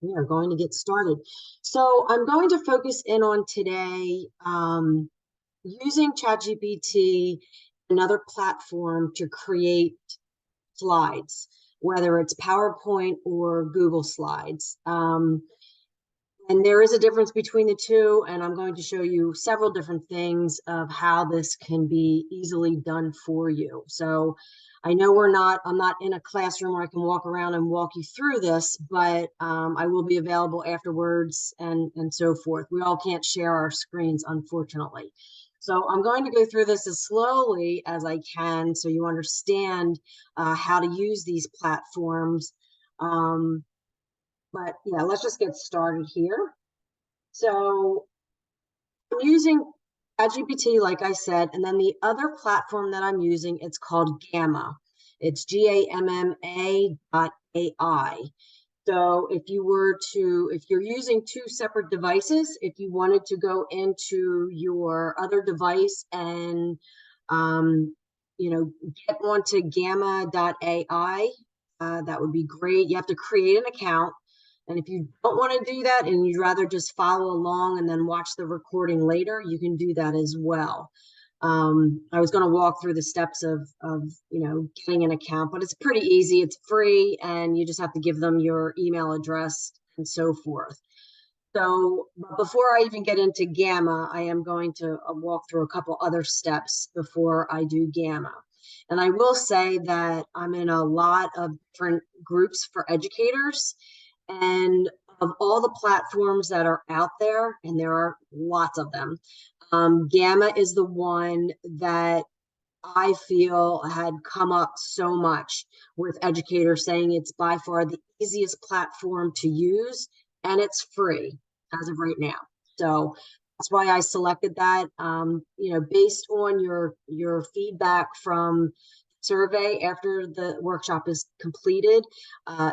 We are going to get started. So I'm going to focus in on today using ChatGPT, another platform to create slides, whether it's PowerPoint or Google Slides. And there is a difference between the two, and I'm going to show you several different things of how this can be easily done for you. So I know I'm not in a classroom where I can walk around and walk you through this, but I will be available afterwards and so forth. We all can't share our screens, unfortunately. So I'm going to go through this as slowly as I can so you understand how to use these platforms. But yeah, let's just get started here. So I'm using ChatGPT, like I said, and then the other platform that I'm using, it's called Gamma. It's GAMMA.ai. So if you're using two separate devices, if you wanted to go into your other device and, um, get onto Gamma.ai, that would be great. You have to create an account. And if you don't want to do that and you'd rather just follow along and then watch the recording later, you can do that as well. I was going to walk through the steps of getting an account, but it's pretty easy. It's free, and you just have to give them your email address and so forth. So before I even get into Gamma, I am going to walk through a couple other steps before I do Gamma. And I will say that I'm in a lot of different groups for educators, and of all the platforms that are out there, and there are lots of them, Gamma is the one that I feel had come up so much with educators saying it's by far the easiest platform to use, and it's free as of right now. So that's why I selected that. Based on your feedback from survey after the workshop is completed.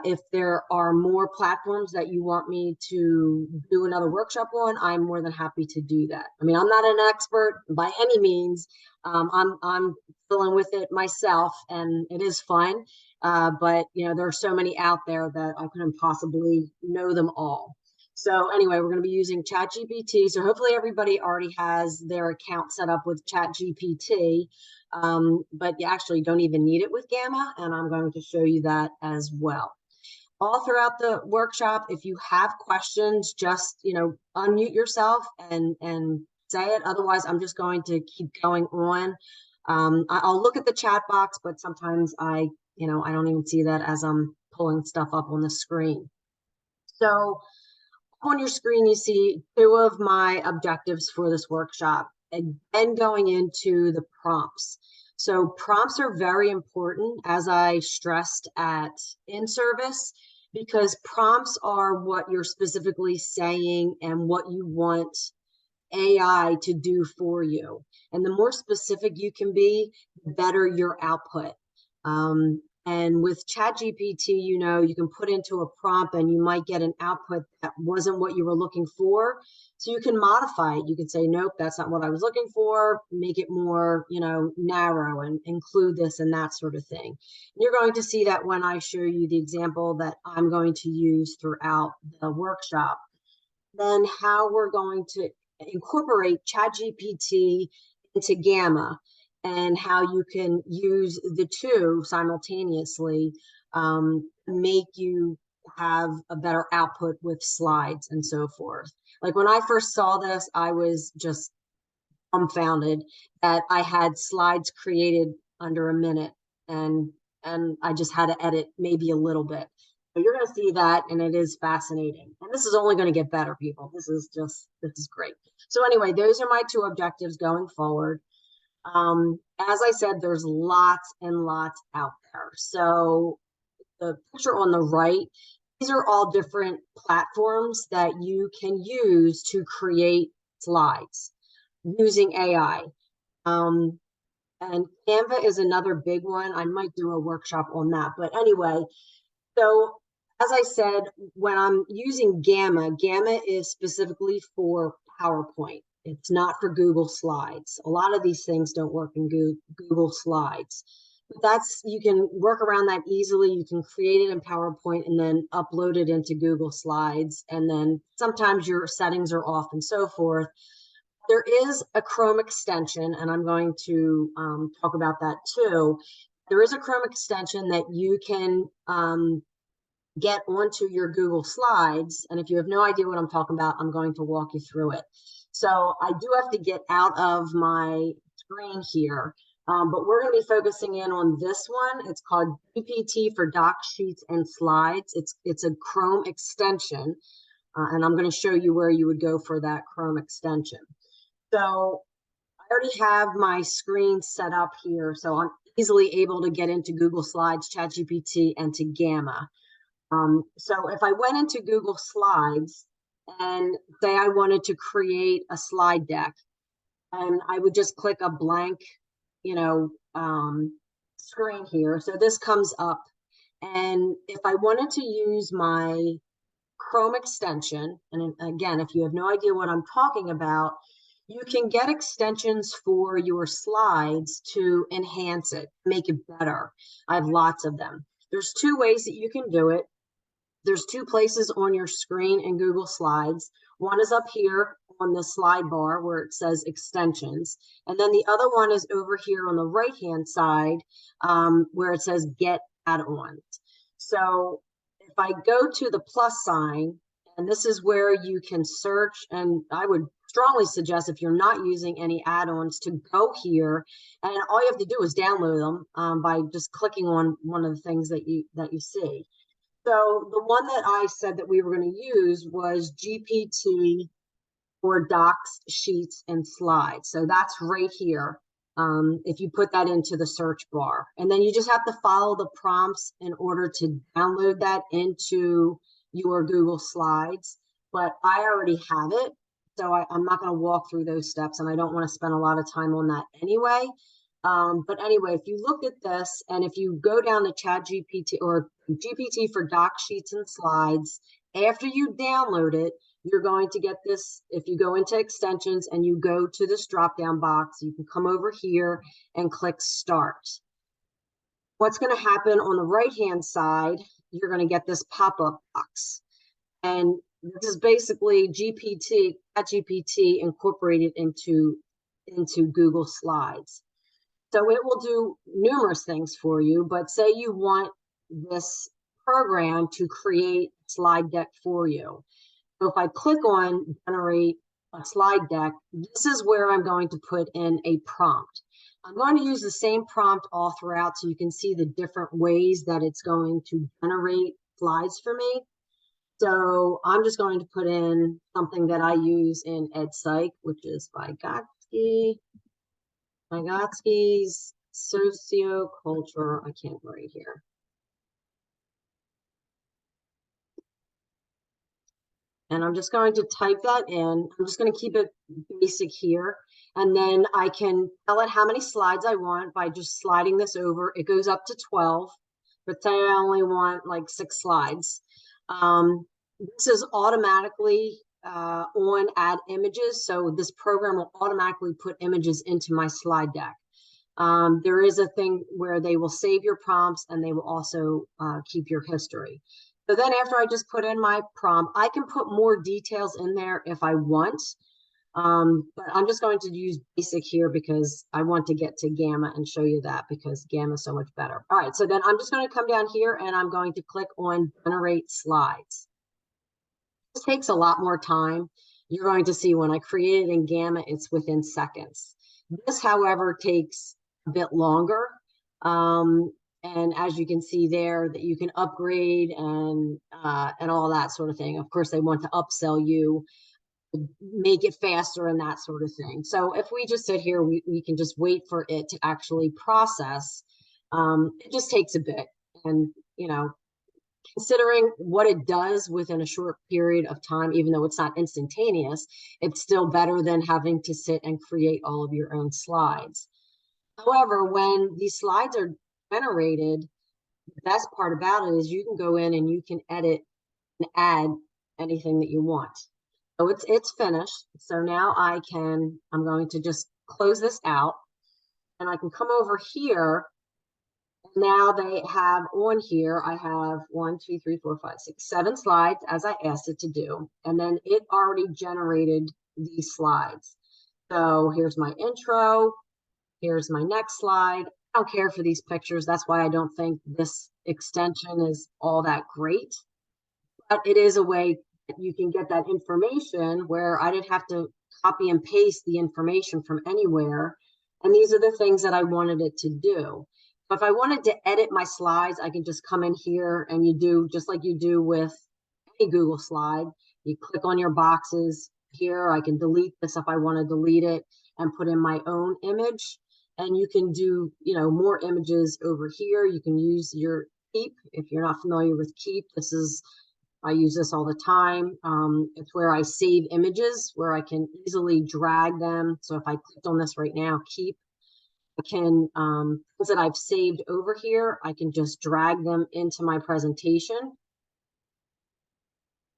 If there are more platforms that you want me to do another workshop on, I'm more than happy to do that. I mean, I'm not an expert by any means. I'm dealing with it myself, and it is fun. But there are so many out there that I couldn't possibly know them all. So anyway, we're going to be using ChatGPT. So hopefully everybody already has their account set up with ChatGPT. But you actually don't even need it with Gamma, and I'm going to show you that as well. All throughout the workshop, if you have questions, just unmute yourself and say it. Otherwise, I'm just going to keep going on. I'll look at the chat box, but sometimes I don't even see that as I'm pulling stuff up on the screen. So on your screen, you see two of my objectives for this workshop, and then going into the prompts. So prompts are very important, as I stressed at in-service, because prompts are what you're specifically saying and what you want AI to do for you. And the more specific you can be, the better your output. And with ChatGPT, you can put into a prompt and you might get an output that wasn't what you were looking for. So you can modify it. You can say, nope, that's not what I was looking for. Make it more, narrow and include this and that sort of thing. And you're going to see that when I show you the example that I'm going to use throughout the workshop. Then how we're going to incorporate ChatGPT into Gamma, and how you can use the two simultaneously, make you have a better output with slides and so forth. Like when I first saw this, I was just dumbfounded that I had slides created under a minute, and I just had to edit maybe a little bit. So you're going to see that, and it is fascinating. And this is only going to get better, people. This is great. So anyway, those are my two objectives going forward. As I said, there's lots and lots out there. So the picture on the right, these are all different platforms that you can use to create slides using AI. And Canva is another big one. I might do a workshop on that. But anyway, so as I said, when I'm using Gamma, Gamma is specifically for PowerPoint. It's not for Google Slides. A lot of these things don't work in Google Slides. that's, you can work around that easily. You can create it in PowerPoint and then upload it into Google Slides. And then sometimes your settings are off and so forth. There is a Chrome extension, and I'm going to talk about that too. There is a Chrome extension that you can get onto your Google Slides. And if you have no idea what I'm talking about, I'm going to walk you through it. So I do have to get out of my screen here, but we're going to be focusing in on this one. It's called GPT for Docs, Sheets, and Slides. It's a Chrome extension, and I'm going to show you where you would go for that Chrome extension. So I already have my screen set up here, so I'm easily able to get into Google Slides, ChatGPT, and to Gamma. So if I went into Google Slides and say I wanted to create a slide deck, and I would just click a blank, screen here. So this comes up, and if I wanted to use my Chrome extension, and again, if you have no idea what I'm talking about, you can get extensions for your slides to enhance it, make it better. I have lots of them. There's two ways that you can do it. There's two places on your screen in Google Slides. One is up here on the slide bar where it says extensions. And then the other one is over here on the right-hand side where it says get add-ons. So if I go to the plus sign, and this is where you can search, and I would strongly suggest if you're not using any add-ons to go here, and all you have to do is download them by just clicking on one of the things that you see. So the one that I said that we were going to use was GPT for Docs, Sheets, and Slides. So that's right here. If you put that into the search bar, and then you just have to follow the prompts in order to download that into your Google Slides. But I already have it, so I'm not going to walk through those steps, and I don't want to spend a lot of time on that anyway. But anyway, if you look at this, and if you go down to ChatGPT or GPT for Docs, Sheets, and Slides, after you download it, you're going to get this. If you go into extensions and you go to this drop-down box, you can come over here and click Start. What's going to happen on the right-hand side, you're going to get this pop-up box. And this is basically ChatGPT incorporated into Google Slides. So it will do numerous things for you, but say you want this program to create a slide deck for you. So if I click on generate a slide deck, this is where I'm going to put in a prompt. I'm going to use the same prompt all throughout so you can see the different ways that it's going to generate slides for me. So I'm just going to put in something that I use in EdPsych, which is Vygotsky's socioculture. I can't write here. And I'm just going to type that in. I'm just going to keep it basic here. And then I can tell it how many slides I want by just sliding this over. It goes up to 12, but say I only want like 6 slides. This is automatically on add images. So this program will automatically put images into my slide deck. There is a thing where they will save your prompts and they will also keep your history. So then after I just put in my prompt, I can put more details in there if I want. But I'm just going to use basic here because I want to get to Gamma and show you that because Gamma is so much better. All right, so then I'm just going to come down here and I'm going to click on generate slides. This takes a lot more time. You're going to see when I create it in Gamma, it's within seconds. This, however, takes a bit longer. And as you can see there, that you can upgrade and all that sort of thing. Of course, they want to upsell you, make it faster and that sort of thing. So if we just sit here, we can just wait for it to actually process. It just takes a bit. And, you know, considering what it does within a short period of time, even though it's not instantaneous, it's still better than having to sit and create all of your own slides. However, when these slides are generated, the best part about it is you can go in and you can edit and add anything that you want. So it's finished. So now I'm going to just close this out and I can come over here Now they have on here, I have 1, 2, 3, 4, 5, 6, 7 slides as I asked it to do. And then it already generated these slides. So here's my intro. Here's my next slide. I don't care for these pictures. That's why I don't think this extension is all that great. But it is a way that you can get that information where I didn't have to copy and paste the information from anywhere. And these are the things that I wanted it to do. If I wanted to edit my slides, I can just come in here and you do just like you do with any Google slide. You click on your boxes here. I can delete this if I want to delete it and put in my own image. And you can do, more images over here. You can use your Keep. If you're not familiar with Keep, I use this all the time. It's where I save images, where I can easily drag them. So if I clicked on this right now, Keep, I can, things that I've saved over here, I can just drag them into my presentation.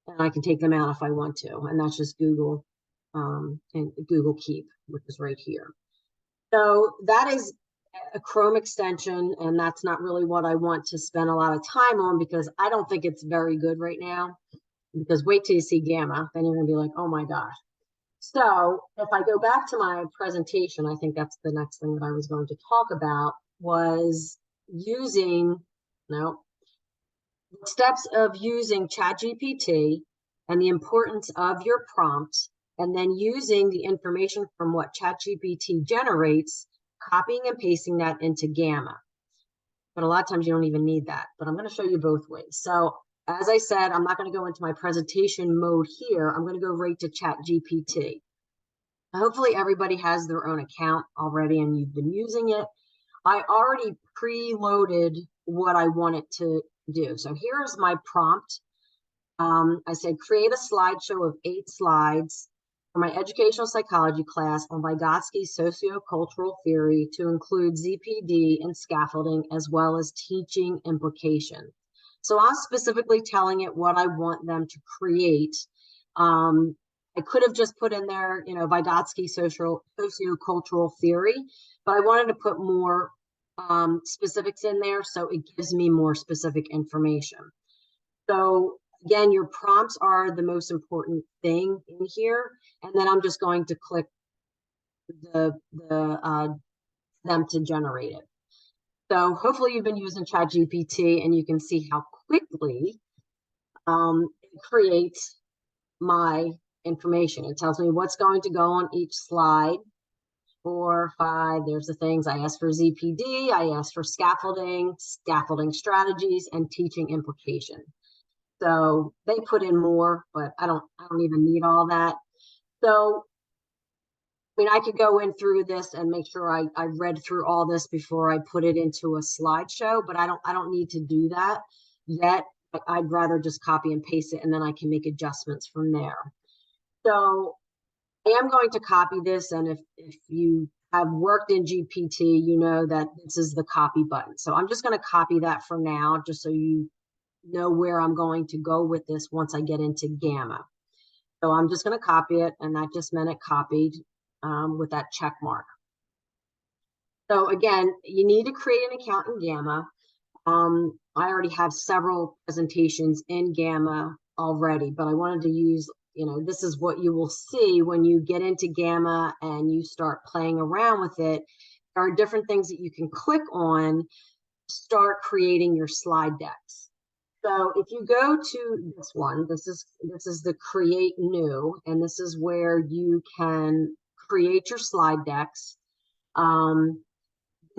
And I can take them out if I want to. And that's just Google and Google Keep, which is right here. So that is a Chrome extension, and that's not really what I want to spend a lot of time on because I don't think it's very good right now. Because wait till you see Gamma, then you're going to be like, oh my gosh. So if I go back to my presentation, I think that's the next thing that I was going to talk about was steps of using ChatGPT and the importance of your prompt, and then using the information from what ChatGPT generates, copying and pasting that into Gamma. But a lot of times you don't even need that. But I'm going to show you both ways. So as I said, I'm not going to go into my presentation mode here. I'm going to go right to ChatGPT. Hopefully everybody has their own account already and you've been using it. I already preloaded what I want it to do. So here's my prompt. I said, create a slideshow of 8 slides for my educational psychology class on Vygotsky's sociocultural theory to include ZPD and scaffolding, as well as teaching implication. So I'm specifically telling it what I want them to create. I could have just put in there, Vygotsky sociocultural theory, but I wanted to put more specifics in there so it gives me more specific information. So again, your prompts are the most important thing in here, and then I'm just going to click them to generate it. So hopefully you've been using ChatGPT and you can see how quickly it creates my information. It tells me what's going to go on each slide. 4, 5, there's the things. I asked for ZPD, I asked for scaffolding strategies, and teaching implication. So they put in more, but I don't even need all that. So, I could go in through this and make sure I read through all this before I put it into a slideshow, but I don't need to do that yet. I'd rather just copy and paste it, and then I can make adjustments from there. So I am going to copy this, and if you have worked in GPT, you know that this is the copy button. So I'm just going to copy that for now, just so you know where I'm going to go with this once I get into Gamma. So I'm just going to copy it, and that just meant it copied with that check mark. So again, you need to create an account in Gamma. I already have several presentations in Gamma already, but I wanted to use, this is what you will see when you get into Gamma and you start playing around with it. There are different things that you can click on to start creating your slide decks. So if you go to this one, this is the create new, and this is where you can create your slide decks.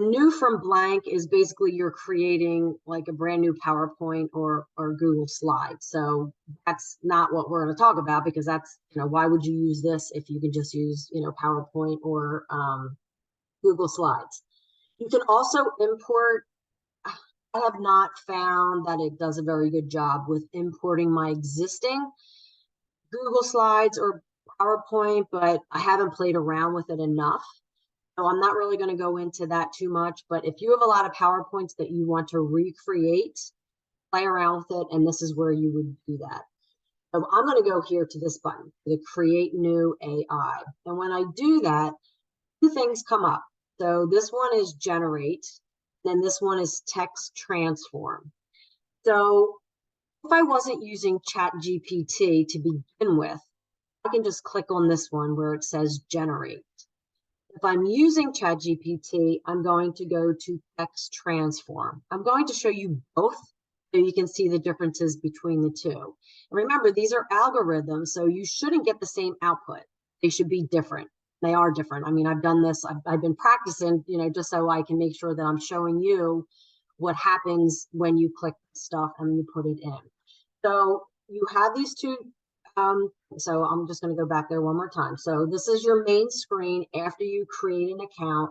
New from blank is basically you're creating like a brand new PowerPoint or Google Slides. So that's not what we're going to talk about, because that's, why would you use this if you could just use, PowerPoint or Google Slides. You can also import. I have not found that it does a very good job with importing my existing Google Slides or PowerPoint, but I haven't played around with it enough. So I'm not really going to go into that too much, but if you have a lot of PowerPoints that you want to recreate, play around with it, and this is where you would do that. So I'm going to go here to this button, the Create New AI. And when I do that, 2 things come up. So this one is Generate. then this one is text transform. So if I wasn't using ChatGPT to begin with, I can just click on this one where it says generate. If I'm using ChatGPT, I'm going to go to text transform. I'm going to show you both so you can see the differences between the two. And remember, these are algorithms, so you shouldn't get the same output. They should be different. They are different. I mean, I've done this, I've been practicing, just so I can make sure that I'm showing you what happens when you click stuff and you put it in. So you have these two. So I'm just going to go back there one more time. So this is your main screen after you create an account.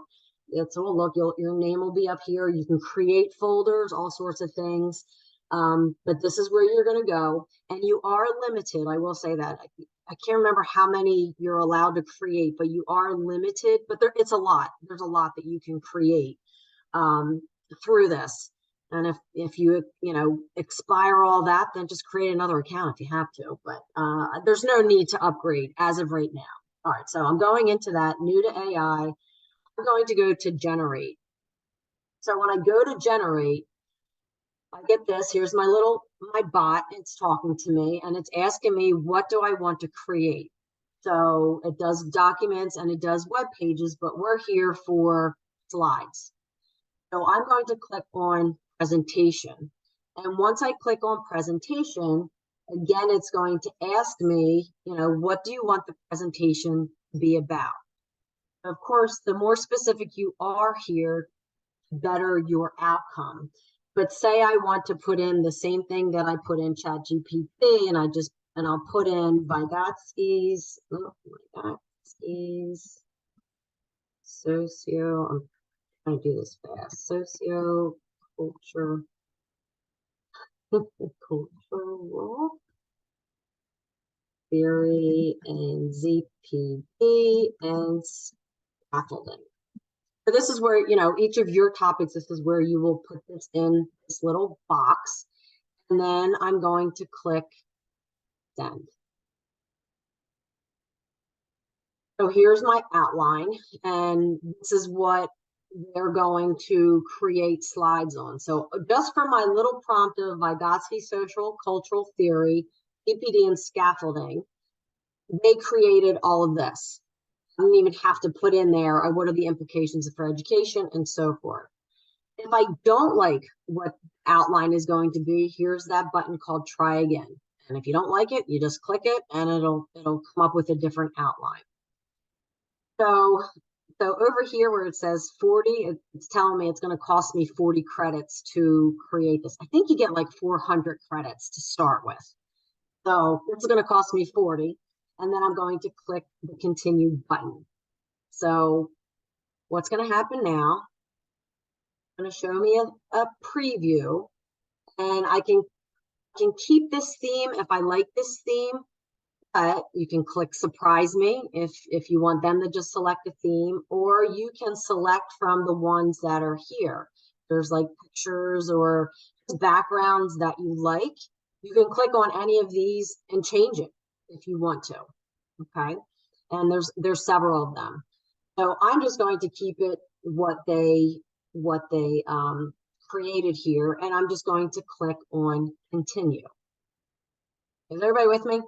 It's all look, your name will be up here. You can create folders, all sorts of things. But this is where you're going to go. And you are limited. I will say that. I can't remember how many you're allowed to create, but you are limited. But it's a lot. There's a lot that you can create through this. And if you expire all that, then just create another account if you have to. But there's no need to upgrade as of right now. All right, so I'm going into that new to AI. I'm going to go to generate. So when I go to generate, I get this. Here's my bot. It's talking to me and it's asking me, what do I want to create? So it does documents and it does web pages, but we're here for slides. So I'm going to click on presentation. And once I click on presentation, again, it's going to ask me, what do you want the presentation to be about? Of course, the more specific you are here, the better your outcome. But say I want to put in the same thing that I put in ChatGPT, and I'll put in Vygotsky's, socio, I'm going to do this fast, socio culture, cultural theory and ZPD and scaffolding. So this is where, each of your topics, this is where you will put this in this little box. And then I'm going to click send. So here's my outline, and this is what they're going to create slides on. So just for my little prompt of Vygotsky social cultural theory, EPD and scaffolding, they created all of this. I don't even have to put in there what are the implications for education and so forth. If I don't like what outline is going to be, here's that button called try again. And if you don't like it, you just click it and it'll come up with a different outline. So over here where it says 40, it's telling me it's going to cost me 40 credits to create this. I think you get like 400 credits to start with. So it's going to cost me 40. And then I'm going to click the continue button. So what's going to happen now? It's going to show me a preview. And I can keep this theme if I like this theme. You can click surprise me if you want them to just select a theme, or you can select from the ones that are here. There's like pictures or backgrounds that you like. You can click on any of these and change it if you want to. Okay, and there's several of them. So I'm just going to keep it what they created here, and I'm just going to click on continue. Is everybody with me?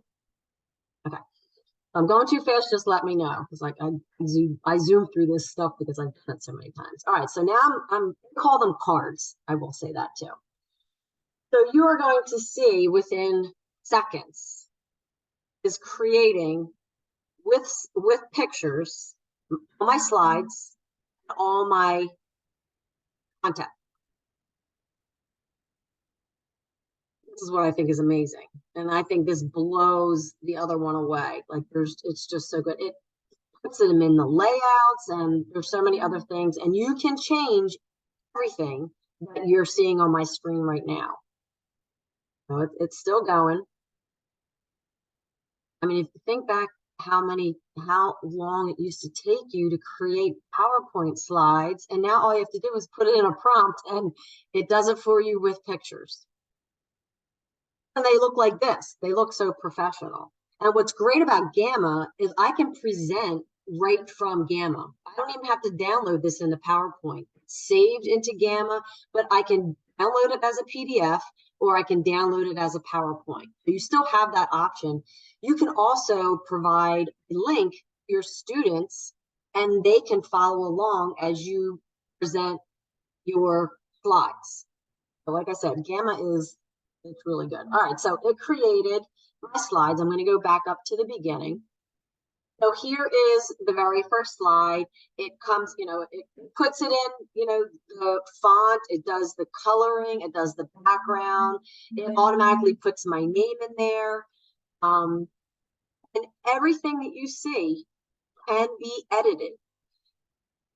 Okay. If I'm going too fast, just let me know, because like I zoom through this stuff because I've done it so many times. All right, so now I'm call them cards. I will say that too. So you are going to see within seconds is creating with pictures, all my slides, all my content. This is what I think is amazing. And I think this blows the other one away. Like it's just so good. It puts them in the layouts, and there's so many other things, and you can change everything that you're seeing on my screen right now. So it's still going. I mean, if you think back how long it used to take you to create PowerPoint slides, and now all you have to do is put it in a prompt and it does it for you with pictures. And they look like this. They look so professional. And what's great about Gamma is I can present right from Gamma. I don't even have to download this into PowerPoint. saved into Gamma, but I can download it as a PDF or I can download it as a PowerPoint. So you still have that option. You can also provide a link to your students and they can follow along as you present your slides. So like I said, Gamma it's really good. All right, so it created my slides. I'm going to go back up to the beginning. So here is the very first slide. It comes, it puts it in, the font, it does the coloring, it does the background, it automatically puts my name in there. And everything that you see can be edited.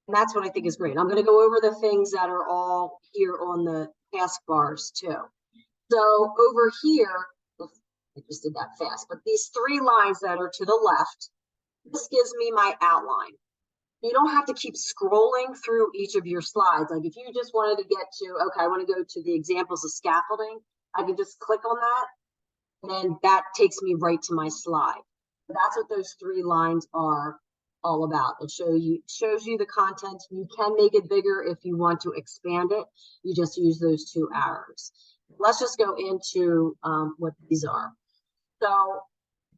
And that's what I think is great. I'm going to go over the things that are all here on the taskbars too. So over here, I just did that fast, but these 3 lines that are to the left, this gives me my outline. You don't have to keep scrolling through each of your slides. Like if you just wanted to get to, okay, I want to go to the examples of scaffolding, I can just click on that, and then that takes me right to my slide. That's what those 3 lines are all about. It shows you the content. You can make it bigger if you want to expand it. You just use those 2 arrows. Let's just go into what these are. So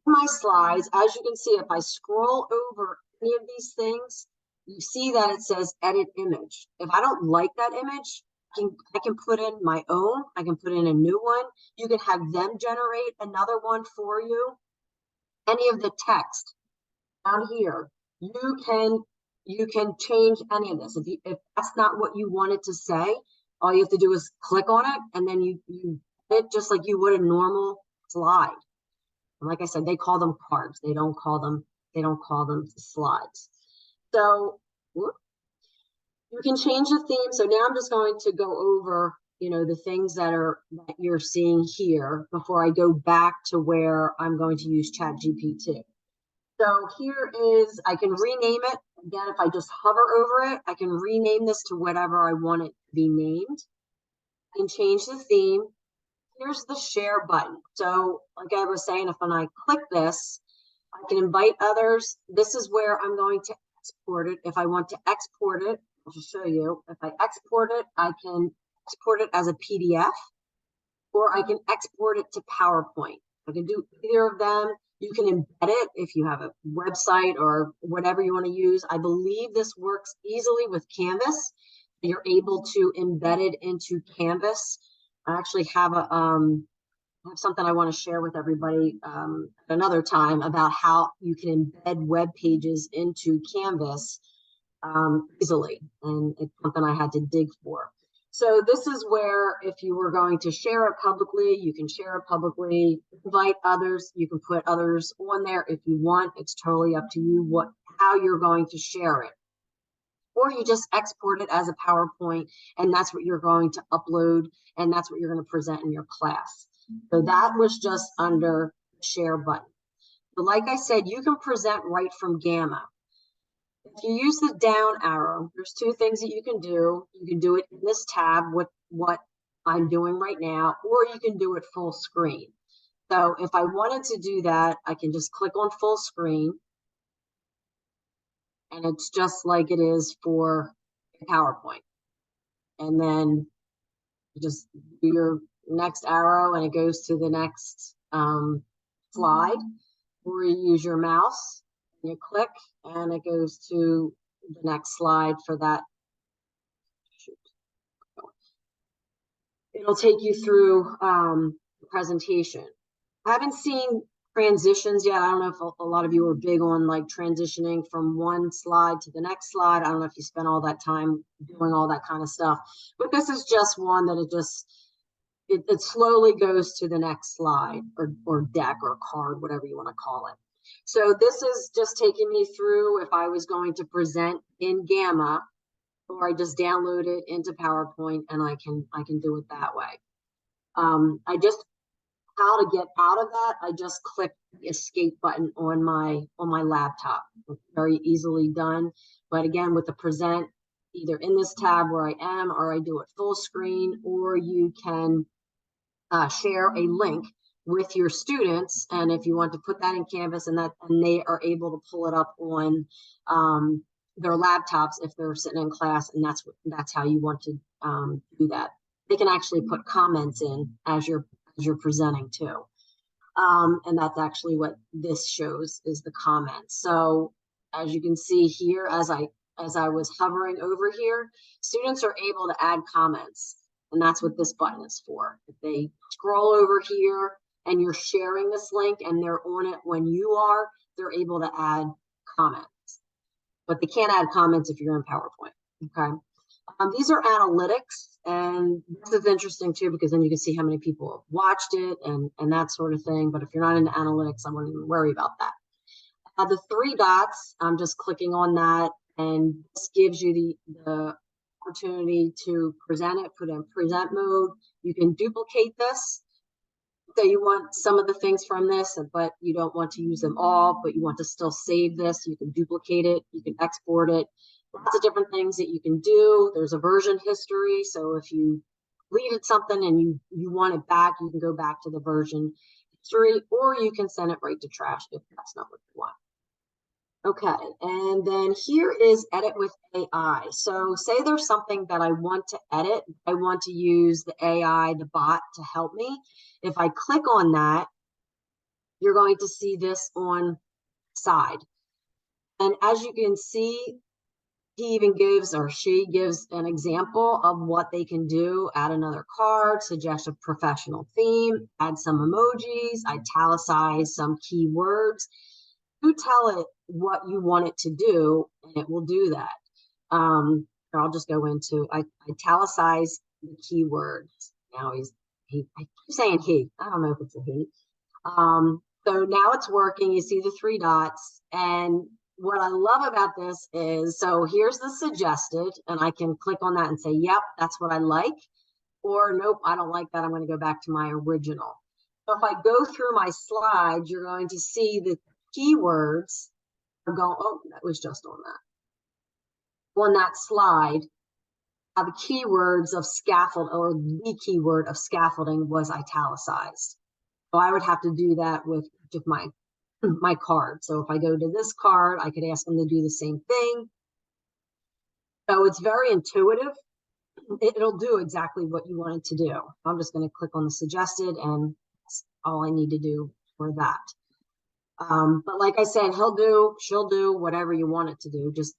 my slides, as you can see, if I scroll over any of these things, you see that it says edit image. If I don't like that image, I can put in my own, I can put in a new one. You can have them generate another one for you. Any of the text down here, you can change any of this. If that's not what you wanted to say, all you have to do is click on it, and then you it just like you would a normal slide. And like I said, they call them cards. They don't call them slides. So you can change the theme. So now I'm just going to go over, the things that you're seeing here before I go back to where I'm going to use ChatGPT. So here is, I can rename it. Again, if I just hover over it, I can rename this to whatever I want it to be named. I can change the theme. Here's the share button. So like I was saying, if when I click this, I can invite others. This is where I'm going to export it. If I want to export it, I'll just show you. If I export it, I can export it as a PDF, or I can export it to PowerPoint. I can do either of them. You can embed it if you have a website or whatever you want to use. I believe this works easily with Canvas. You're able to embed it into Canvas. I actually have something I want to share with everybody another time about how you can embed web pages into Canvas easily, and it's something I had to dig for. So this is where if you were going to share it publicly, you can share it publicly, invite others, you can put others on there if you want. It's totally up to you how you're going to share it. Or you just export it as a PowerPoint, and that's what you're going to upload, and that's what you're going to present in your class. So that was just under share button. But like I said, you can present right from Gamma. If you use the down arrow, there's 2 things that you can do. You can do it in this tab, what I'm doing right now, or you can do it full screen. So if I wanted to do that, I can just click on full screen. And it's just like it is for PowerPoint. And then you just do your next arrow and it goes to the next slide, or you use your mouse, and you click, and it goes to the next slide for that. It'll take you through the presentation. I haven't seen transitions yet. I don't know if a lot of you are big on like transitioning from one slide to the next slide. I don't know if you spend all that time doing all that kind of stuff, but this is just one that it slowly goes to the next slide or deck or card, whatever you want to call it. So this is just taking me through if I was going to present in Gamma, or I just download it into PowerPoint and I can do it that way. How to get out of that, I just click the escape button on my laptop. It's very easily done. But again, with the present, either in this tab where I am, or I do it full screen, or you can share a link with your students. And if you want to put that in Canvas and they are able to pull it up on their laptops if they're sitting in class, and that's how you want to do that. They can actually put comments in as you're presenting too. And that's actually what this shows, is the comments. So as you can see here, as I was hovering over here, students are able to add comments, and that's what this button is for. If they scroll over here and you're sharing this link and they're on it when you are, they're able to add comments. But they can't add comments if you're in PowerPoint, okay? These are analytics, and this is interesting too, because then you can see how many people have watched it and that sort of thing. But if you're not into analytics, I wouldn't even worry about that. The three dots, I'm just clicking on that, and this gives you the opportunity to present it, put in present mode. You can duplicate this. So you want some of the things from this, but you don't want to use them all, but you want to still save this. You can duplicate it, you can export it. Lots of different things that you can do. There's a version history. So if you deleted something and you want it back, you can go back to the version history, or you can send it right to trash if that's not what you want. Okay, and then here is edit with AI. So say there's something that I want to edit. I want to use the AI, the bot, to help me. If I click on that, you're going to see this on side. And as you can see, he even gives, or she gives, an example of what they can do. Add another card, suggest a professional theme, add some emojis, italicize some keywords. You tell it what you want it to do, and it will do that. I'll just go into, I italicize the keywords. Now I keep saying he. I don't know if it's a he. So now it's working. You see the three dots, and what I love about this is, so here's the suggested, and I can click on that and say, yep, that's what I like, or nope, I don't like that. I'm going to go back to my original. So if I go through my slides, you're going to see the keywords are going, oh, that was just on that. On that slide, the keywords of scaffold, or the keyword of scaffolding, was italicized. So I would have to do that with each of my card. So if I go to this card, I could ask them to do the same thing. So it's very intuitive. It'll do exactly what you want it to do. I'm just going to click on the suggested, and that's all I need to do for that. But like I said, she'll do whatever you want it to do. Just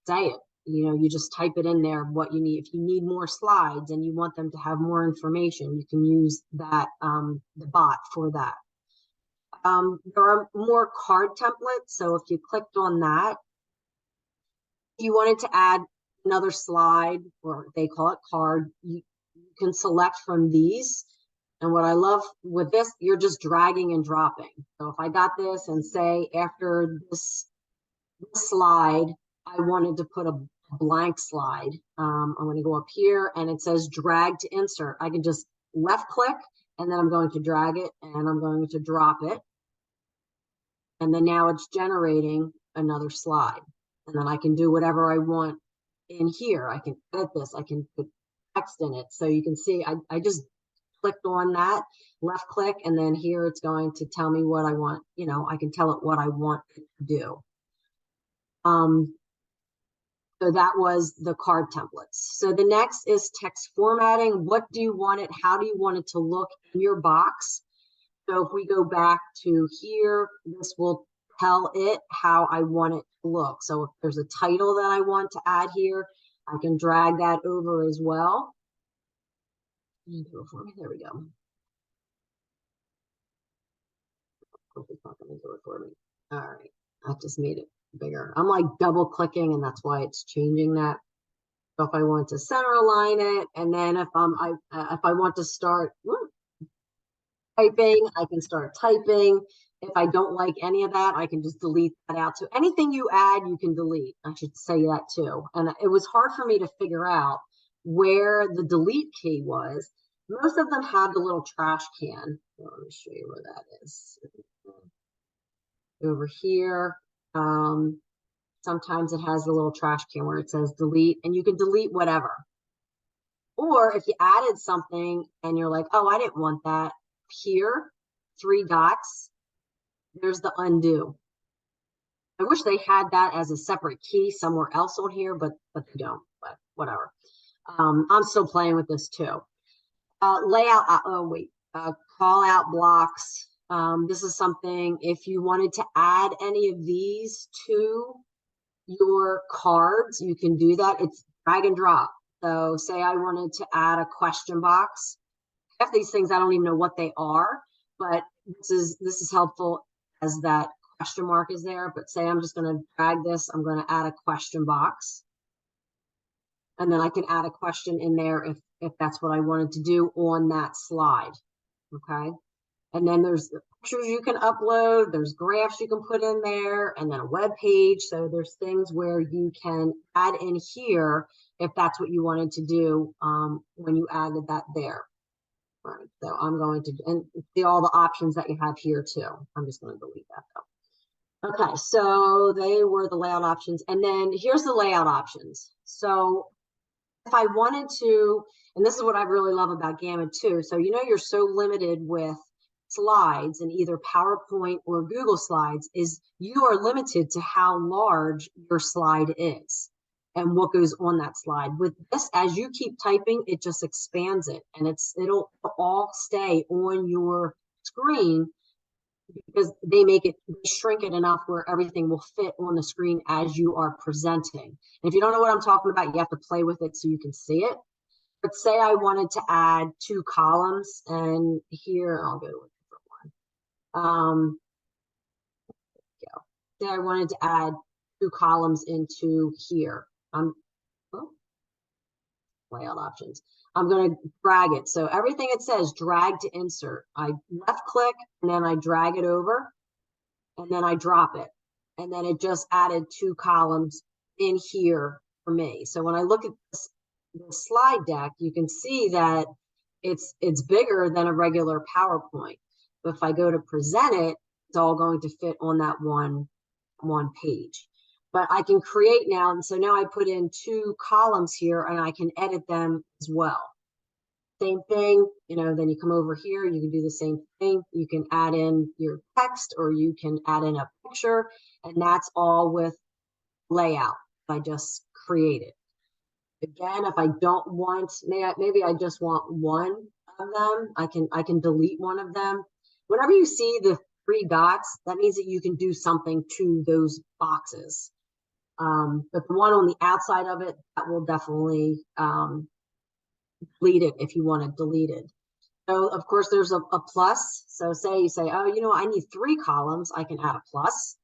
say it. You just type it in there, what you need. If you need more slides and you want them to have more information, you can use that, the bot for that. There are more card templates. So if you clicked on that, if you wanted to add another slide, or they call it card, you can select from these. And what I love with this, you're just dragging and dropping. So if I got this, and say after this slide, I wanted to put a blank slide, I'm going to go up here, and it says drag to insert. I can just left click, and then I'm going to drag it, and I'm going to drop it. And then now it's generating another slide. And then I can do whatever I want in here. I can edit this. I can put text in it. So you can see I just clicked on that, left click, and then here it's going to tell me what I want. I can tell it what I want it to do. So that was the card templates. So the next is text formatting. What do you want it? How do you want it to look in your box? So if we go back to here, this will tell it how I want it to look. So if there's a title that I want to add here, I can drag that over as well. There we go. Hope it's not going to do it for me. All right, I just made it bigger. I'm like double clicking, and that's why it's changing that. So if I want to center align it, and then if I want to start typing, I can start typing. If I don't like any of that, I can just delete that out. So anything you add, you can delete. I should say that too. And it was hard for me to figure out where the delete key was. Most of them have the little trash can. Let me show you where that is. Over here. Sometimes it has the little trash can where it says delete, and you can delete whatever. Or if you added something and you're like, oh, I didn't want that. Here, three dots, there's the undo. I wish they had that as a separate key somewhere else on here, but they don't, but whatever. I'm still playing with this too. Layout, call out blocks. This is something, if you wanted to add any of these to your cards, you can do that. It's drag and drop. So say I wanted to add a question box. Half these things I don't even know what they are, but this is helpful as that question mark is there. But say I'm just going to drag this, I'm going to add a question box. And then I can add a question in there if that's what I wanted to do on that slide. Okay. And then there's the pictures you can upload, there's graphs you can put in there, and then a web page. So there's things where you can add in here if that's what you wanted to do when you added that there. All right, so I'm going to, and see all the options that you have here too. I'm just going to delete that though. Okay, so they were the layout options. And then here's the layout options. So if I wanted to, and this is what I really love about Gamma too. So, you're so limited with slides in either PowerPoint or Google Slides is you are limited to how large your slide is and what goes on that slide. With this, as you keep typing, it just expands it, and it'll all stay on your screen because they shrink it enough where everything will fit on the screen as you are presenting. And if you don't know what I'm talking about, you have to play with it so you can see it. But say I wanted to add 2 columns, and here I'll go to a different one. Say I wanted to add 2 columns into here. Layout options. I'm going to drag it. So everything it says drag to insert. I left click and then I drag it over and then I drop it. And then it just added 2 columns in here for me. So when I look at this, the slide deck, you can see that it's bigger than a regular PowerPoint. But if I go to present it, it's all going to fit on that one page. But I can create now, and so now I put in 2 columns here and I can edit them as well. Same thing, then you come over here, you can do the same thing. You can add in your text or you can add in a picture, and that's all with layout I just created. Again, if I don't want, maybe I just want one of them, I can delete one of them. Whenever you see the 3 dots, that means that you can do something to those boxes. But the one on the outside of it, that will definitely delete it if you want it deleted. So of course there's a plus. So say you say, oh, I need 3 columns, I can add a plus,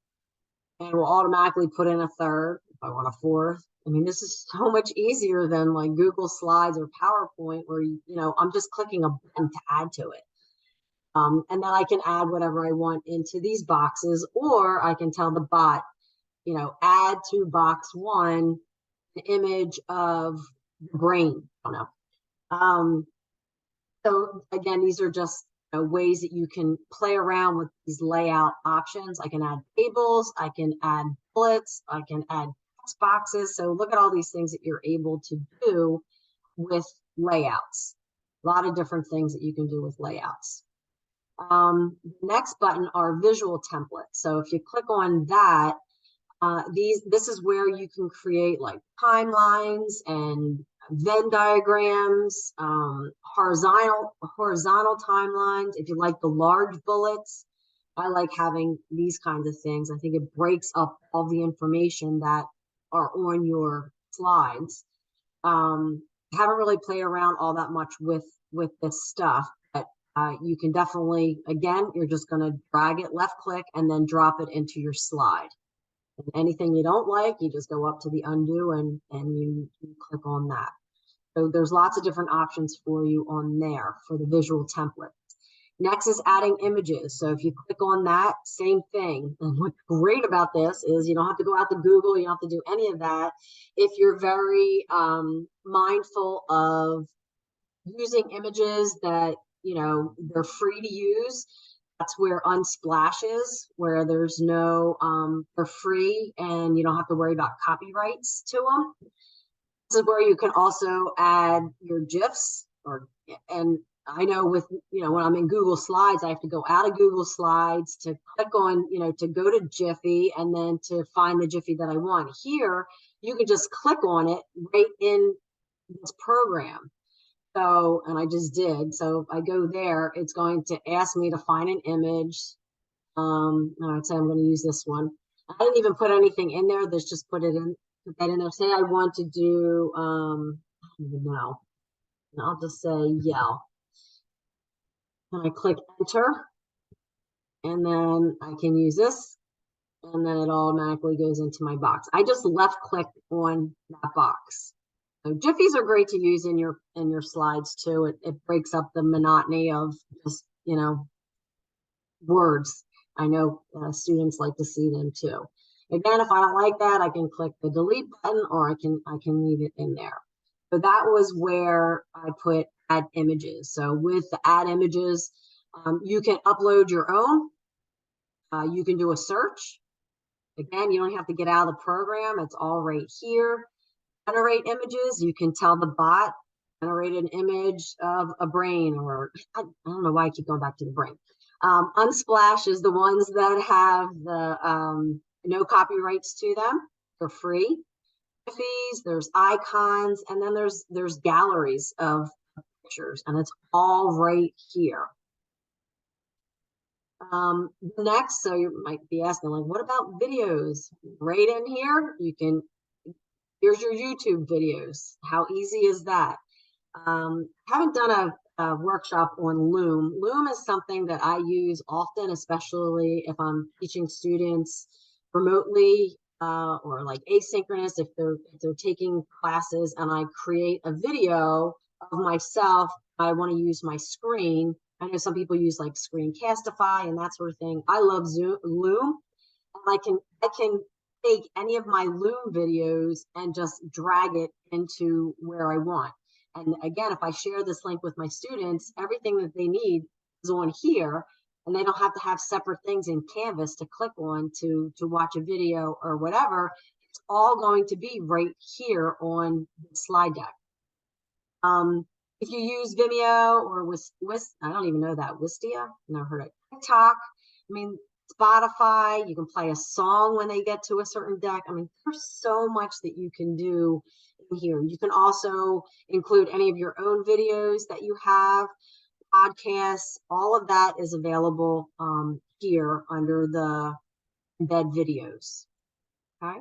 and it will automatically put in a 3rd if I want a 4th. I mean, this is so much easier than like Google Slides or PowerPoint where, I'm just clicking a button to add to it. And then I can add whatever I want into these boxes, or I can tell the bot, add to box 1 an image of the brain. I don't know. So again, these are just ways that you can play around with these layout options. I can add tables, I can add bullets, I can add text boxes. So look at all these things that you're able to do with layouts. A lot of different things that you can do with layouts. Next button are visual templates. So if you click on that, this is where you can create like timelines and Venn diagrams, horizontal timelines. If you like the large bullets, I like having these kinds of things. I think it breaks up all the information that are on your slides. Haven't really played around all that much with this stuff, but you can definitely, again, you're just going to drag it, left click, and then drop it into your slide. And anything you don't like, you just go up to the undo and you click on that. So there's lots of different options for you on there for the visual template. Next is adding images. So if you click on that, same thing. And what's great about this is you don't have to go out to Google, you don't have to do any of that. If you're very mindful of using images that, they're free to use, that's where Unsplash is, where there's no, they're free and you don't have to worry about copyrights to them. This is where you can also add your GIFs and I know with, when I'm in Google Slides, I have to go out of Google Slides to click on, to go to Jiffy and then to find the Jiffy that I want. Here, you can just click on it right in this program. So, and I just did. So if I go there, it's going to ask me to find an image. All right, so I'm going to use this one. I didn't even put anything in there. Let's just put that in there. Say I want to do, I don't even know. And I'll just say yell. And I click enter, and then I can use this, and then it automatically goes into my box. I just left click on that box. So Jiffies are great to use in your slides too. It breaks up the monotony of just, words. I know students like to see them too. Again, if I don't like that, I can click the delete button, or I can leave it in there. So that was where I put add images. So with the add images, you can upload your own. You can do a search. Again, you don't have to get out of the program. It's all right here. Generate images. You can tell the bot, generate an image of a brain, or I don't know why I keep going back to the brain. Unsplash is the ones that have the no copyrights to them. They're free. Fees, there's icons, and then there's galleries of pictures, and it's all right here. Next, so you might be asking, like, what about videos? Right in here, here's your YouTube videos. How easy is that? Haven't done a workshop on Loom. Loom is something that I use often, especially if I'm teaching students remotely or like asynchronous, if they're taking classes and I create a video of myself. I want to use my screen. I know some people use like Screencastify and that sort of thing. I love Loom, and I can take any of my Loom videos and just drag it into where I want. And again, if I share this link with my students, everything that they need is on here, and they don't have to have separate things in Canvas to click on to watch a video or whatever. It's all going to be right here on the slide deck. If you use Vimeo or I don't even know that, Wistia, never heard of it. TikTok, I mean, Spotify, you can play a song when they get to a certain deck. I mean, there's so much that you can do in here. You can also include any of your own videos that you have, podcasts, all of that is available here under the embed videos. Okay.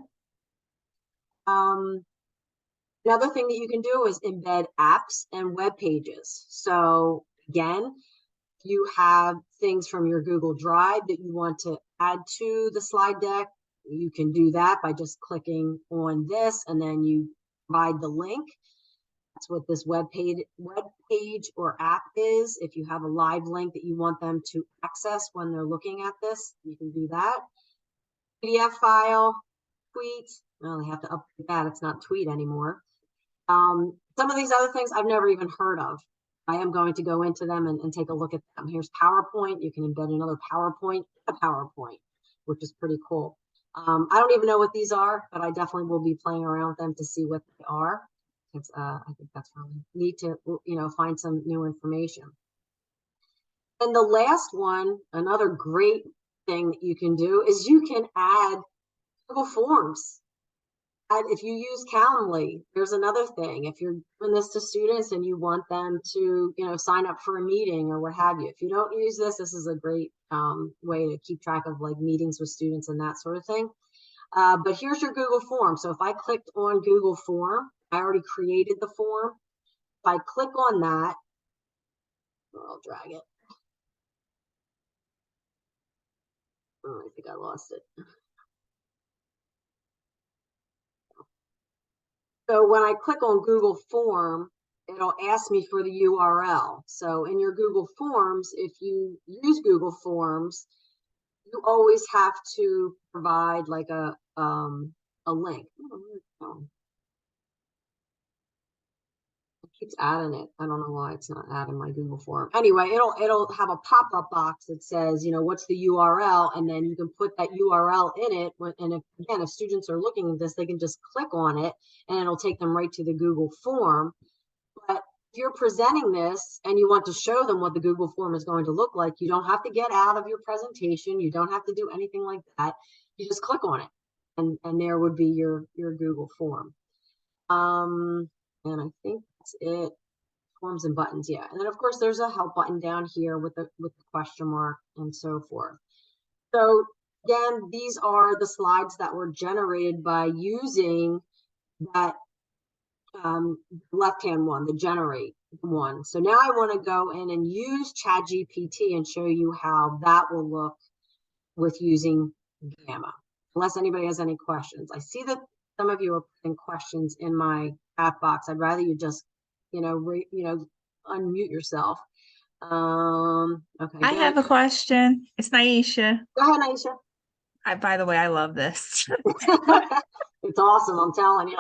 Another thing that you can do is embed apps and web pages. So again, you have things from your Google Drive that you want to add to the slide deck. You can do that by just clicking on this, and then you provide the link. That's what this web page or app is. If you have a live link that you want them to access when they're looking at this, you can do that. PDF file, tweet. Well, they have to update that. It's not tweet anymore. Some of these other things I've never even heard of. I am going to go into them and take a look at them. Here's PowerPoint. You can embed another PowerPoint, which is pretty cool. I don't even know what these are, but I definitely will be playing around with them to see what they are. I think that's really neat to, find some new information. And the last one, another great thing that you can do is you can add Google Forms. And if you use Calendly, there's another thing. If you're doing this to students and you want them to, sign up for a meeting or what have you, if you don't use this, this is a great way to keep track of like meetings with students and that sort of thing. But here's your Google form. So if I clicked on Google form, I already created the form. If I click on that, I'll drag it. Oh, I think I lost it. So when I click on Google Form, it'll ask me for the URL. So in your Google Forms, if you use Google Forms, you always have to provide like a link. It keeps adding it. I don't know why it's not adding my Google form. Anyway, it'll have a pop-up box that says, what's the URL, and then you can put that URL in it. And if students are looking at this, they can just click on it, and it'll take them right to the Google form. But if you're presenting this and you want to show them what the Google form is going to look like, you don't have to get out of your presentation. You don't have to do anything like that. You just click on it, and there would be your Google form. And I think that's it. Forms and buttons, yeah. And then of course there's a help button down here with the question mark and so forth. So again, these are the slides that were generated by using that left-hand one, the generate one. So now I want to go in and use ChatGPT and show you how that will look with using Gamma, unless anybody has any questions. I see that some of you are putting questions in my chat box. I'd rather you just, unmute yourself. Okay. I have a question. It's Naisha. Go ahead, Aisha. By the way, I love this. It's awesome, I'm telling you.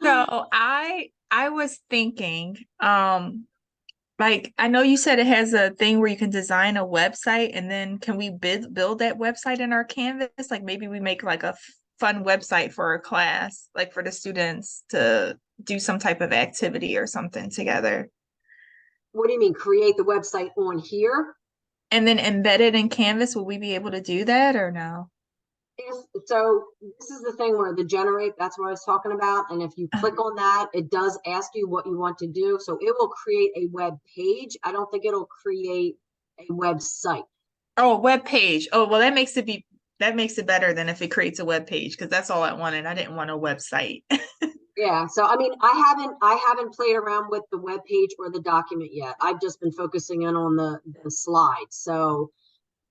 So I was thinking, like I know you said it has a thing where you can design a website, and then can we build that website in our Canvas? Like maybe we make like a fun website for our class, like for the students to do some type of activity or something together. What do you mean, create the website on here? And then embed it in Canvas, will we be able to do that or no? So this is the thing where the generate, that's what I was talking about. And if you click on that, it does ask you what you want to do. So it will create a web page. I don't think it'll create a website. Oh, a web page. Oh, well, that makes it better than if it creates a web page, because that's all I wanted. I didn't want a website. Yeah. So I mean, I haven't played around with the web page or the document yet. I've just been focusing in on the slides. So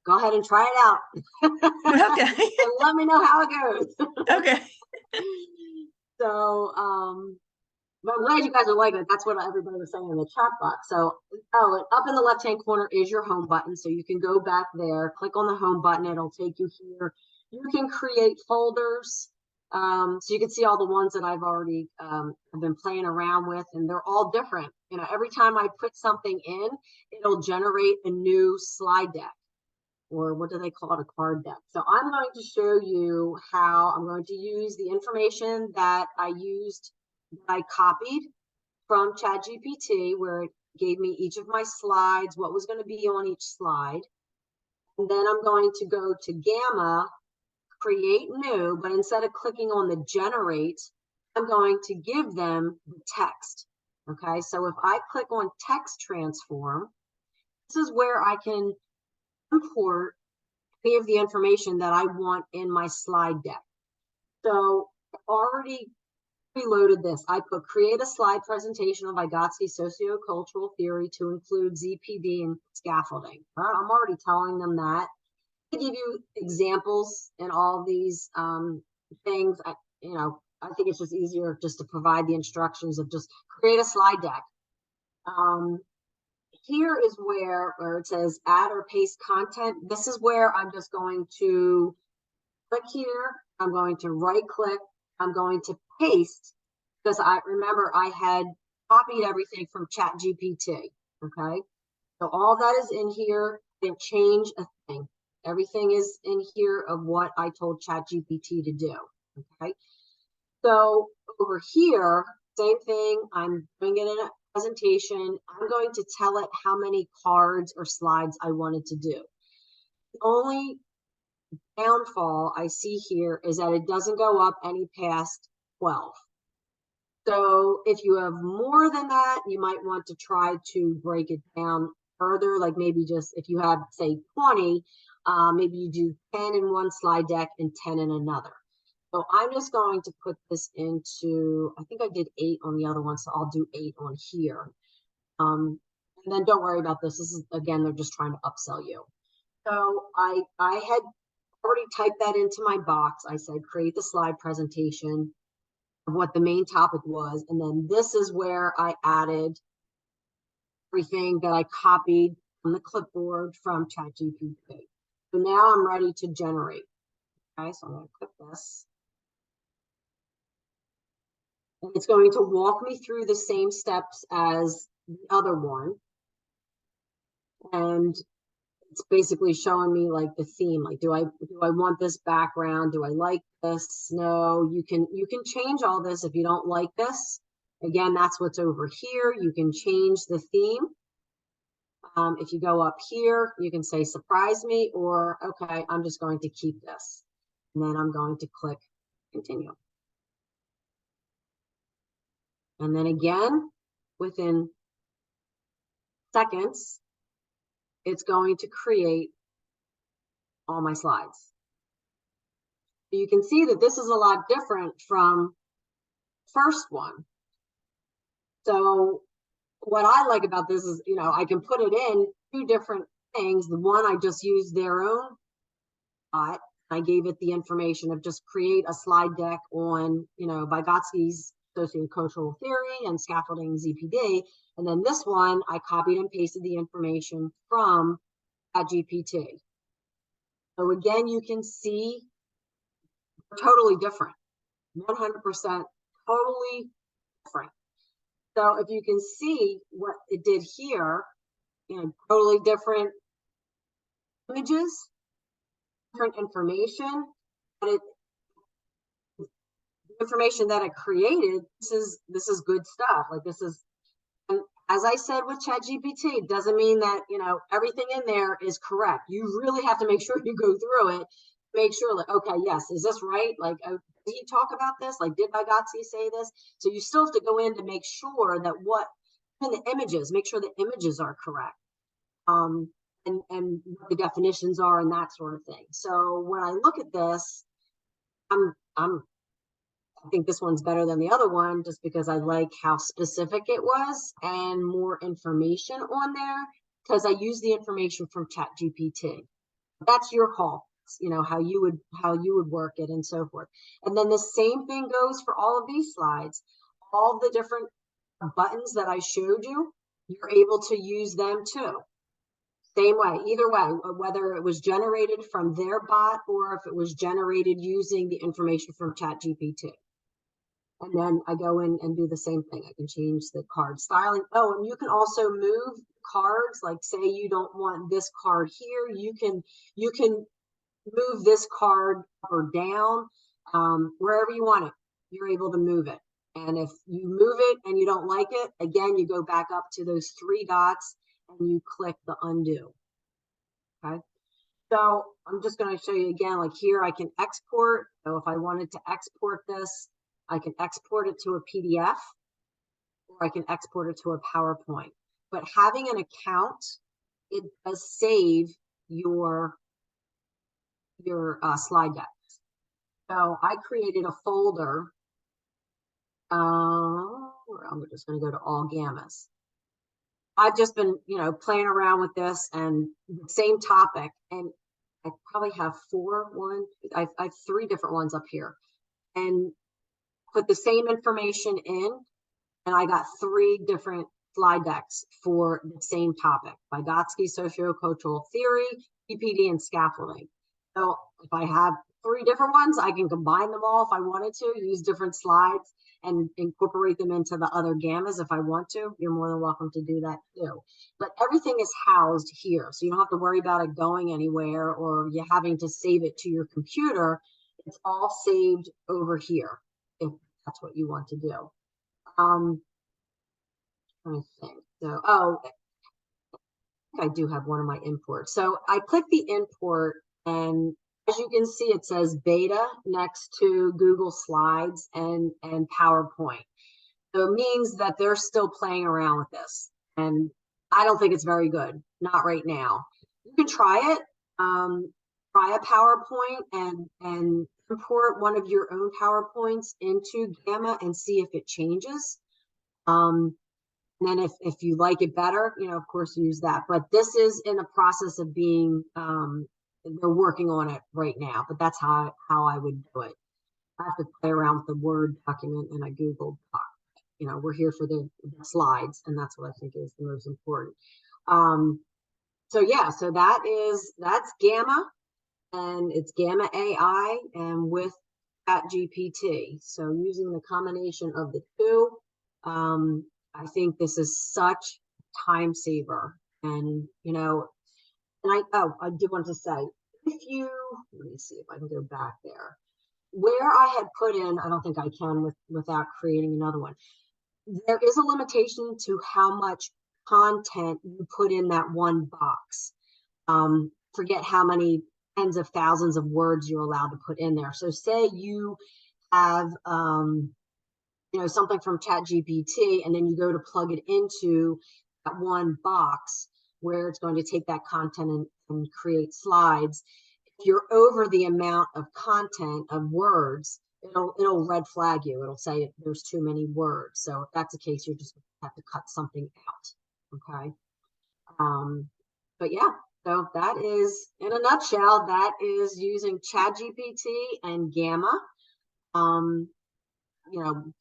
go ahead and try it out. Okay. And let me know how it goes. Okay. So, but I'm glad you guys are liking it. That's what everybody was saying in the chat box. So, up in the left-hand corner is your home button. So you can go back there, click on the home button. It'll take you here. You can create folders. So you can see all the ones that I've already have been playing around with, and they're all different. Every time I put something in, it'll generate a new slide deck. Or what do they call it, a card deck. So I'm going to show you how I'm going to use the information that I copied from ChatGPT, where it gave me each of my slides, what was going to be on each slide. And then I'm going to go to Gamma, create new, but instead of clicking on the generate, I'm going to give them the text. Okay, so if I click on text transform, this is where I can import any of the information that I want in my slide deck. So I already preloaded this. I put create a slide presentation of Vygotsky sociocultural theory to include ZPD and scaffolding. I'm already telling them that. I give you examples in all these things. I think it's just easier just to provide the instructions of just create a slide deck. Here is where it says add or paste content. This is where I'm just going to click here. I'm going to right click. I'm going to paste, because I remember I had copied everything from ChatGPT. Okay. So all that is in here. Didn't change a thing. Everything is in here of what I told ChatGPT to do. Okay. So over here, same thing. I'm doing it in a presentation. I'm going to tell it how many cards or slides I wanted to do. The only downfall I see here is that it doesn't go up any past 12. So if you have more than that, you might want to try to break it down further. Like maybe just if you have, say, 20, maybe you do 10 in one slide deck and 10 in another. So I'm just going to put this into, I think I did 8 on the other one, so I'll do 8 on here. And then don't worry about this. This is, again, they're just trying to upsell you. So I had already typed that into my box. I said, create the slide presentation of what the main topic was. And then this is where I added everything that I copied from the clipboard from ChatGPT. So now I'm ready to generate. Okay, so I'm going to click this. And it's going to walk me through the same steps as the other one. And it's basically showing me like the theme. Like, do I want this background? Do I like this? No, you can change all this if you don't like this. Again, that's what's over here. You can change the theme. If you go up here, you can say surprise me, or okay, I'm just going to keep this. And then I'm going to click continue. And then again, within seconds, it's going to create all my slides. You can see that this is a lot different from the first one. So what I like about this is, I can put it in two different things. The one, I just used their own bot. I gave it the information of just create a slide deck on, Vygotsky's sociocultural theory and scaffolding ZPD. And then this one, I copied and pasted the information from ChatGPT. So again, you can see totally different, 100% totally different. So if you can see what it did here, totally different images, different information, but the information that it created, this is good stuff. Like this is, and as I said with ChatGPT, it doesn't mean that, everything in there is correct. You really have to make sure you go through it, make sure like, okay, yes, is this right? Like, did he talk about this? Like, did Vygotsky say this? So you still have to go in to make sure that in the images, make sure the images are correct. And what the definitions are and that sort of thing. So when I look at this, I think this one's better than the other one just because I like how specific it was and more information on there because I use the information from ChatGPT. That's your call, how you would work it and so forth. And then the same thing goes for all of these slides. All the different buttons that I showed you, you're able to use them too. Same way, either way, whether it was generated from their bot or if it was generated using the information from ChatGPT. And then I go in and do the same thing. I can change the card styling. Oh, and you can also move cards. Like say you don't want this card here, you can move this card up or down, wherever you want it. You're able to move it. And if you move it and you don't like it, again, you go back up to those three dots and you click the undo. Okay. So I'm just going to show you again, like here I can export. So if I wanted to export this, I can export it to a PDF or I can export it to a PowerPoint. But having an account, it does save your slide decks. So I created a folder. I'm just going to go to all gammas. I've just been, playing around with this and the same topic, and I probably have I have three different ones up here, and put the same information in, and I got three different slide decks for the same topic: Vygotsky sociocultural theory, PPD, and scaffolding. So if I have three different ones, I can combine them all if I wanted to, use different slides and incorporate them into the other gammas if I want to. You're more than welcome to do that too. But everything is housed here, so you don't have to worry about it going anywhere or you having to save it to your computer. It's all saved over here if that's what you want to do. Let me think. So, I do have one of my imports. So I click the import, and as you can see, it says beta next to Google Slides and PowerPoint. So it means that they're still playing around with this. And I don't think it's very good. Not right now. You can try it. Try a PowerPoint and import one of your own PowerPoints into Gamma and see if it changes. And then if you like it better, of course, use that. But this is in the process of being, they're working on it right now. But that's how I would do it. I have to play around with the Word document and a Google Doc. We're here for the slides, and that's what I think is the most important. So yeah, so that's Gamma, and it's Gamma AI, and with ChatGPT. So using the combination of the two, I think this is such time saver. And and I did want to say, let me see if I can go back there where I had put in, I don't think I can without creating another one. there is a limitation to how much content you put in that one box. Forget how many tens of thousands of words you're allowed to put in there. So say you have, something from ChatGPT, and then you go to plug it into that one box where it's going to take that content and create slides. If you're over the amount of content of words, it'll red flag you. It'll say there's too many words. So if that's the case, you just have to cut something out. Okay. But yeah, so that is, in a nutshell, that is using ChatGPT and Gamma.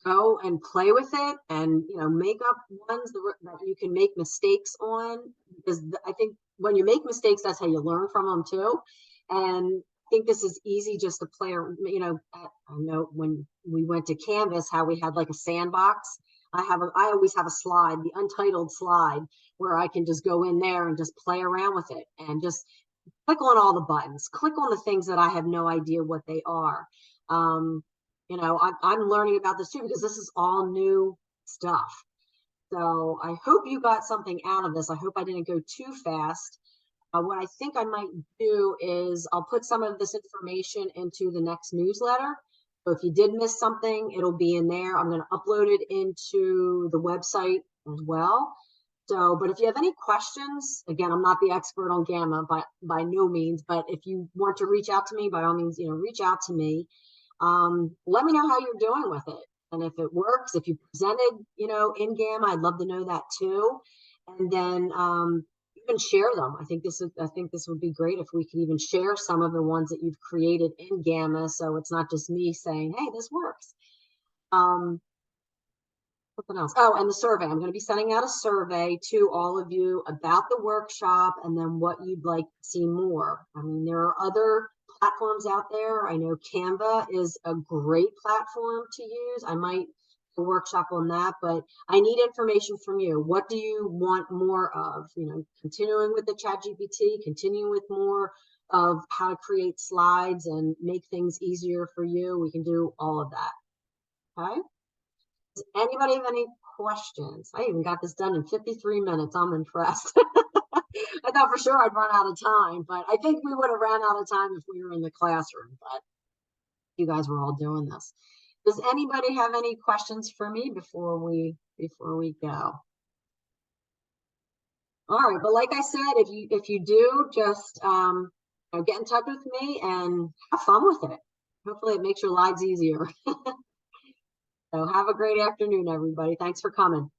Go and play with it, and make up ones that you can make mistakes on, because I think when you make mistakes, that's how you learn from them too. And I think this is easy just to play. I know when we went to Canvas, how we had like a sandbox. I always have a slide, the untitled slide, where I can just go in there and just play around with it and just click on all the buttons, click on the things that I have no idea what they are. I'm learning about this too, because this is all new stuff. So I hope you got something out of this. I hope I didn't go too fast. What I think I might do is I'll put some of this information into the next newsletter. So if you did miss something, it'll be in there. I'm going to upload it into the website as well. So, but if you have any questions, again, I'm not the expert on Gamma by no means, but if you want to reach out to me, by all means, reach out to me. Let me know how you're doing with it. And if it works, if you presented, in Gamma, I'd love to know that too. And then even share them. I think this would be great if we could even share some of the ones that you've created in Gamma, so it's not just me saying, hey, this works. Something else. Oh, and the survey. I'm going to be sending out a survey to all of you about the workshop and then what you'd like to see more. I mean, there are other platforms out there. I know Canva is a great platform to use. I might do a workshop on that, but I need information from you. What do you want more of? Continuing with the ChatGPT, continuing with more of how to create slides and make things easier for you. We can do all of that. Okay. Does anybody have any questions? I even got this done in 53 minutes. I'm impressed. I thought for sure I'd run out of time, but I think we would have ran out of time if we were in the classroom, but you guys were all doing this. Does anybody have any questions for me before we go? All right, but like I said, if you do, just get in touch with me and have fun with it. Hopefully it makes your lives easier. So have a great afternoon, everybody. Thanks for coming.